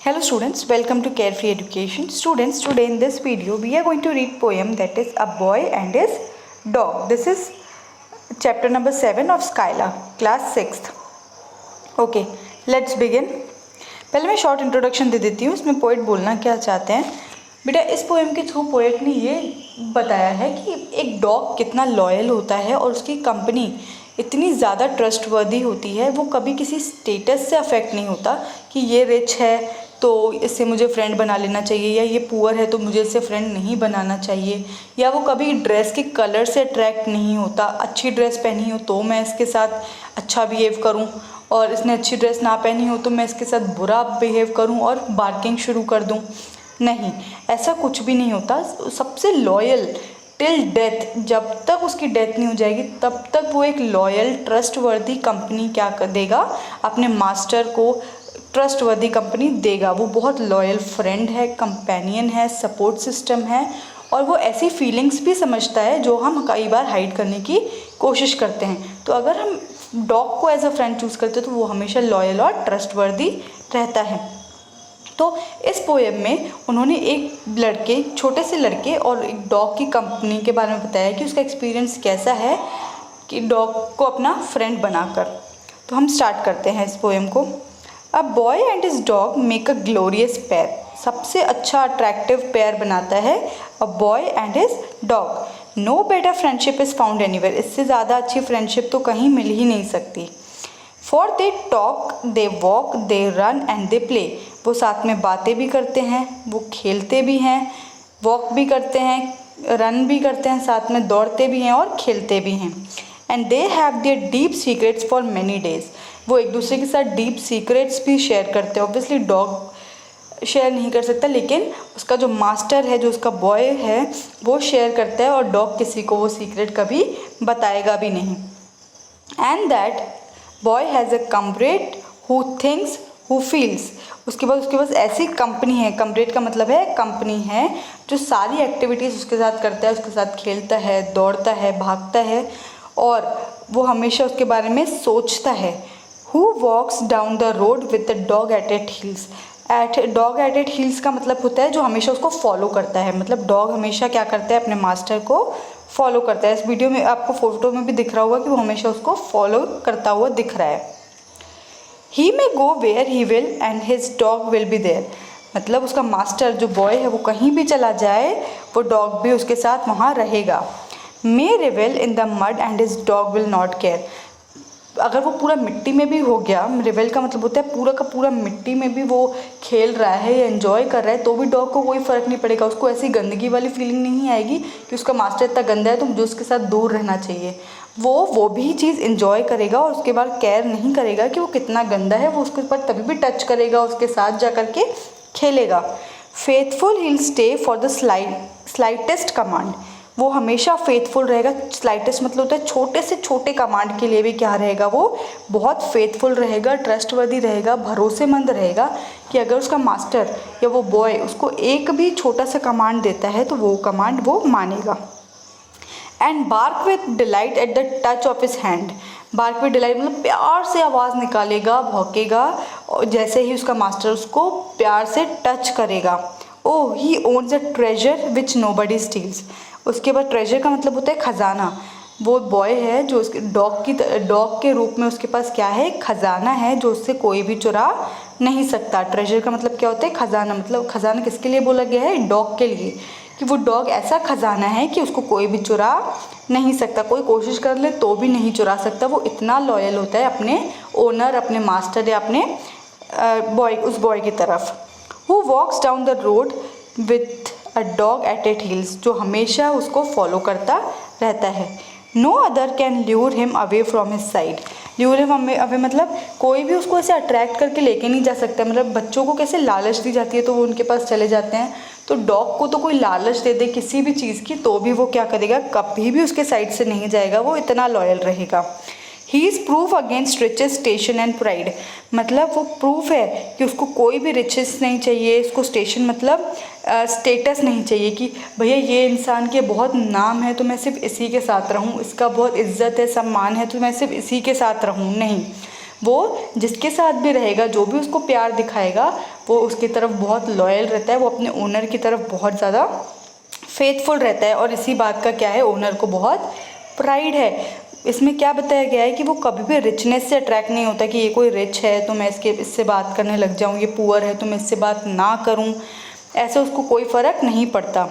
Hello students, welcome to Carefree Education. Students, today in this video we are going to read poem that is A Boy and His Dog. This is chapter number 7 of Skyla, class 6th. Okay, let's begin. पहले मैं short introduction दे देती हूँ इसमें poet बोलना क्या चाहते हैं. बेटा इस पोएम के थ्रू पोएट ने ये बताया है कि एक डॉग कितना लॉयल होता है और उसकी कंपनी इतनी ज़्यादा ट्रस्टवर्दी होती है. वो कभी किसी स्टेटस से अफेक्ट नहीं होता कि ये रिच है तो इससे मुझे फ्रेंड बना लेना चाहिए या ये पुअर है तो मुझे इससे फ्रेंड नहीं बनाना चाहिए, या वो कभी ड्रेस के कलर से अट्रैक्ट नहीं होता. अच्छी ड्रेस पहनी हो तो मैं इसके साथ अच्छा बिहेव करूं और इसने अच्छी ड्रेस ना पहनी हो तो मैं इसके साथ बुरा बिहेव करूं और बार्किंग शुरू कर दूं. नहीं, ऐसा कुछ भी नहीं होता. सबसे लॉयल टिल डेथ, जब तक उसकी डेथ नहीं हो जाएगी तब तक वो एक लॉयल ट्रस्टवर्दी कंपनी क्या कर देगा, अपने मास्टर को ट्रस्टवर्दी कंपनी देगा. वो बहुत लॉयल फ्रेंड है, कंपेनियन है, सपोर्ट सिस्टम है और वो ऐसी फीलिंग्स भी समझता है जो हम कई बार हाइड करने की कोशिश करते हैं. तो अगर हम डॉग को एज अ फ्रेंड चूज़ करते हैं तो वो हमेशा लॉयल और ट्रस्टवर्दी रहता है. तो इस पोएम में उन्होंने एक लड़के, छोटे से लड़के और एक डॉग की कंपनी के बारे में बताया कि उसका एक्सपीरियंस कैसा है कि डॉग को अपना फ्रेंड बनाकर. तो हम स्टार्ट करते हैं इस पोएम को. A boy and his dog make a glorious pair. सबसे अच्छा अट्रैक्टिव पेयर बनाता है a boy and his dog. No better friendship is found anywhere. इससे ज़्यादा अच्छी फ्रेंडशिप तो कहीं मिल ही नहीं सकती. For they talk, they walk, they run and they play. वो साथ में बातें भी करते हैं, वो खेलते भी हैं, वॉक भी करते हैं, रन भी करते हैं, साथ में दौड़ते भी हैं और खेलते भी हैं. And they have their deep secrets for many days. वो एक दूसरे के साथ डीप सीक्रेट्स भी शेयर करते हैं. ऑब्वियसली डॉग शेयर नहीं कर सकता लेकिन उसका जो मास्टर है, जो उसका बॉय है, वो शेयर करता है और डॉग किसी को वो सीक्रेट कभी बताएगा भी नहीं. And that boy has a comrade who thinks who feels. उसके पास ऐसी कंपनी है, कम्परेट का मतलब है कंपनी है, जो सारी एक्टिविटीज़ उसके साथ करता है, उसके साथ खेलता है, दौड़ता है, भागता है और वो हमेशा उसके बारे में सोचता है. Who walks down the road with the dog at its heels. Dog at its heels का मतलब होता है जो हमेशा उसको फॉलो करता है. मतलब डॉग हमेशा क्या करता है, अपने मास्टर को फॉलो करता है. इस वीडियो में आपको फोटो में भी दिख रहा होगा कि वो हमेशा उसको फॉलो करता हुआ दिख रहा है. He may go where he will and his dog will be there. मतलब उसका मास्टर जो बॉय है वो कहीं भी चला जाए, वो डॉग भी उसके साथ वहाँ रहेगा. May revel in the mud and his dog will not care. अगर वो पूरा मिट्टी में भी हो गया, रिवेल का मतलब होता है पूरा का पूरा मिट्टी में भी वो खेल रहा है या एंजॉय कर रहा है, तो भी डॉग को कोई फ़र्क नहीं पड़ेगा. उसको ऐसी गंदगी वाली फीलिंग नहीं आएगी कि उसका मास्टर इतना गंदा है तो मुझे उसके साथ दूर रहना चाहिए. वो भी चीज़ एंजॉय करेगा और उसके बाद केयर नहीं करेगा कि वो कितना गंदा है. वो उसके ऊपर तभी भी टच करेगा, उसके साथ जा कर के खेलेगा. Faithful he will stay for the slightest command. वो हमेशा फेथफुल रहेगा. स्लाइटेस्ट मतलब होता है छोटे से छोटे कमांड के लिए भी क्या रहेगा, वो बहुत फेथफुल रहेगा, ट्रस्टवर्दी रहेगा, भरोसेमंद रहेगा कि अगर उसका मास्टर या वो बॉय उसको एक भी छोटा सा कमांड देता है तो वो कमांड वो मानेगा. And bark with delight at the touch of his hand. Bark with delight मतलब प्यार से आवाज़ निकालेगा, भौंकेगा और जैसे ही उसका मास्टर उसको प्यार से टच करेगा. Oh he owns a treasure which nobody steals. उसके बाद ट्रेजर का मतलब होता है खजाना. वो बॉय है जो उसके डॉग के रूप में उसके पास क्या है, खजाना है जो उससे कोई भी चुरा नहीं सकता. ट्रेजर का मतलब क्या होता है, खजाना. मतलब खजाना किसके लिए बोला गया है, डॉग के लिए, कि वो डॉग ऐसा खजाना है कि उसको कोई भी चुरा नहीं सकता. कोई कोशिश कर ले तो भी नहीं चुरा सकता. वो इतना लॉयल होता है अपने ओनर, अपने मास्टर या अपने उस बॉय की तरफ. Who walks down the road with a dog at its heels. जो हमेशा उसको फॉलो करता रहता है. No other can lure him away from his side. Lure him away मतलब कोई भी उसको ऐसे अट्रैक्ट करके लेके नहीं जा सकता. मतलब बच्चों को कैसे लालच दी जाती है तो वो उनके पास चले जाते हैं, तो डॉग को तो कोई लालच दे दे किसी भी चीज़ की तो भी वो क्या करेगा, कभी भी उसके साइड से नहीं जाएगा. वो इतना लॉयल रहेगा. He is proof against riches, station and pride. मतलब वो प्रूफ है कि उसको कोई भी रिचेस नहीं चाहिए, इसको स्टेशन मतलब स्टेटस नहीं चाहिए कि भैया ये इंसान के बहुत नाम है तो मैं सिर्फ इसी के साथ रहूं, इसका बहुत इज्जत है, सम्मान है तो मैं सिर्फ इसी के साथ रहूं. नहीं, वो जिसके साथ भी रहेगा, जो भी उसको प्यार दिखाएगा, वो उसकी तरफ बहुत लॉयल रहता है, वो अपने ओनर की तरफ बहुत ज़्यादा फेथफुल रहता है। और इसी बात का क्या है, ओनर को बहुत प्राइड है। इसमें क्या बताया गया है कि वो कभी भी रिचनेस से अट्रैक्ट नहीं होता कि ये कोई रिच है तो मैं इससे बात करने लग जाऊँ, ये पुअर है तो मैं इससे बात ना करूँ, ऐसे उसको कोई फ़र्क नहीं पड़ता।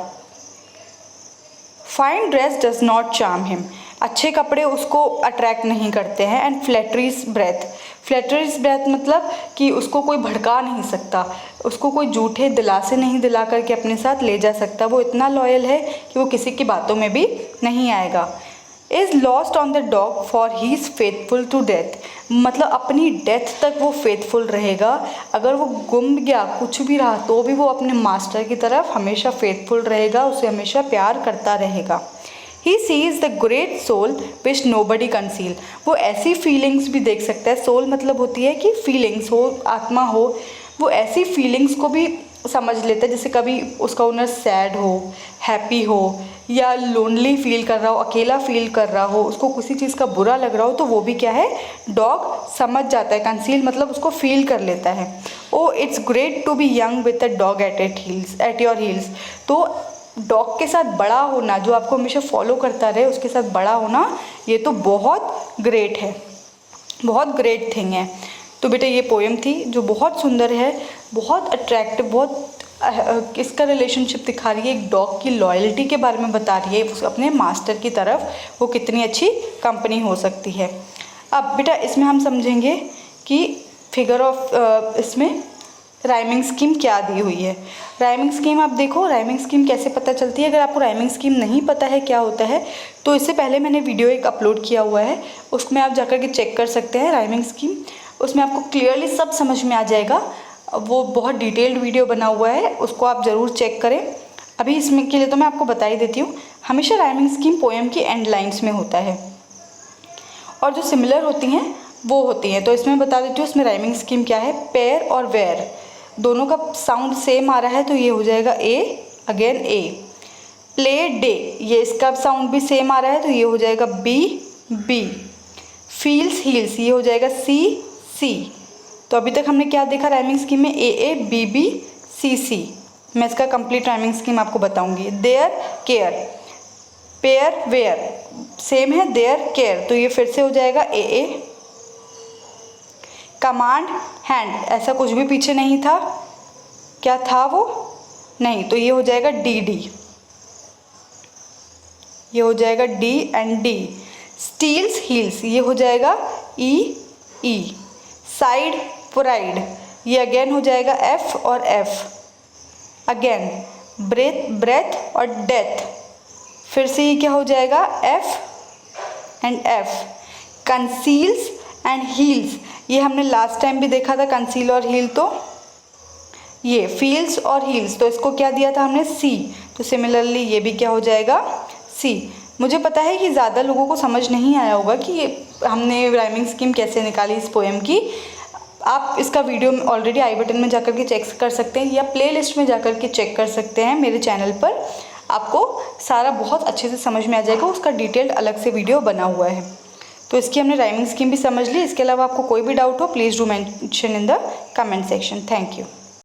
Fine dress does not charm him, अच्छे कपड़े उसको अट्रैक्ट नहीं करते हैं। एंड फ्लैटरीज ब्रेथ, फ्लैटरीज ब्रेथ मतलब कि उसको कोई भड़का नहीं सकता, उसको कोई झूठे दिलासे नहीं दिला करके अपने साथ ले जा सकता। वो इतना लॉयल है कि वो किसी की बातों में भी नहीं आएगा। Is lost on the dog for he is faithful to death, मतलब अपनी डेथ तक वो फेथफुल रहेगा। अगर वो गुम गया, कुछ भी रहा, तो भी वो अपने मास्टर की तरफ हमेशा फेथफुल रहेगा, उसे हमेशा प्यार करता रहेगा। He sees the great soul which nobody conceal, वो ऐसी फीलिंग्स भी देख सकता है। सोल मतलब होती है कि फीलिंग्स हो, आत्मा हो, वो ऐसी फीलिंग्स को भी समझ लेता है। जैसे कभी उसका ओनर सैड हो, हैप्पी हो या लोनली फील कर रहा हो, अकेला फील कर रहा हो, उसको किसी चीज़ का बुरा लग रहा हो, तो वो भी क्या है, डॉग समझ जाता है। कंसील मतलब उसको फील कर लेता है। Oh it's great to be young with a dog at your heels, तो डॉग के साथ बड़ा होना, जो आपको हमेशा फॉलो करता रहे, उसके साथ बड़ा होना, ये तो बहुत ग्रेट है, बहुत ग्रेट थिंग है। तो बेटा ये पोएम थी जो बहुत सुंदर है, बहुत अट्रैक्टिव, बहुत इसका रिलेशनशिप दिखा रही है, एक डॉग की लॉयल्टी के बारे में बता रही है, अपने मास्टर की तरफ वो कितनी अच्छी कंपनी हो सकती है। अब बेटा इसमें हम समझेंगे कि फिगर ऑफ इसमें राइमिंग स्कीम क्या दी हुई है। राइमिंग स्कीम आप देखो, राइमिंग स्कीम कैसे पता चलती है। अगर आपको राइमिंग स्कीम नहीं पता है क्या होता है, तो इससे पहले मैंने वीडियो एक अपलोड किया हुआ है, उसमें आप जाकर के चेक कर सकते हैं राइमिंग स्कीम। उसमें आपको क्लियरली सब समझ में आ जाएगा, वो बहुत डिटेल्ड वीडियो बना हुआ है, उसको आप ज़रूर चेक करें। अभी इसमें के लिए तो मैं आपको बता ही देती हूँ, हमेशा राइमिंग स्कीम पोएम की एंड लाइन्स में होता है और जो सिमिलर होती हैं वो होती हैं। तो इसमें बता देती हूँ इसमें राइमिंग स्कीम क्या है। पेयर और वेयर दोनों का साउंड सेम आ रहा है, तो ये हो जाएगा ए, अगेन ए। प्ले डे, ये इसका साउंड भी सेम आ रहा है, तो ये हो जाएगा बी, बी। फील्स हील्स, ये हो जाएगा सी, सी। तो अभी तक हमने क्या देखा राइमिंग स्कीम में, ए ए, बी बी, सी सी। मैं इसका कंप्लीट राइमिंग स्कीम आपको बताऊंगी। There care, pair where same है, देयर केयर, तो ये फिर से हो जाएगा ए ए। कमांड हैंड, ऐसा कुछ भी पीछे नहीं था, क्या था वो, नहीं, तो ये हो जाएगा डी डी, ये हो जाएगा D and D. Steals heels, ये हो जाएगा ई ई। साइड प्राइड, ये अगेन हो जाएगा एफ और एफ। अगेन ब्रेथ, ब्रेथ और डेथ, फिर से ये क्या हो जाएगा F and F. Conceals and heels, ये हमने लास्ट टाइम भी देखा था, कंसील और हील, तो ये फील्स और हील्स, तो इसको क्या दिया था हमने सी, तो सिमिलरली ये भी क्या हो जाएगा सी। मुझे पता है कि ज़्यादा लोगों को समझ नहीं आया होगा कि ये हमने राइमिंग स्कीम कैसे निकाली इस पोएम की। आप इसका वीडियो ऑलरेडी आई बटन में जाकर के चेक कर सकते हैं या प्लेलिस्ट में जाकर के चेक कर सकते हैं मेरे चैनल पर, आपको सारा बहुत अच्छे से समझ में आ जाएगा, उसका डिटेल्ड अलग से वीडियो बना हुआ है। तो इसकी हमने राइमिंग स्कीम भी समझ ली। इसके अलावा आपको कोई भी डाउट हो, please do mention in the comment section. Thank you.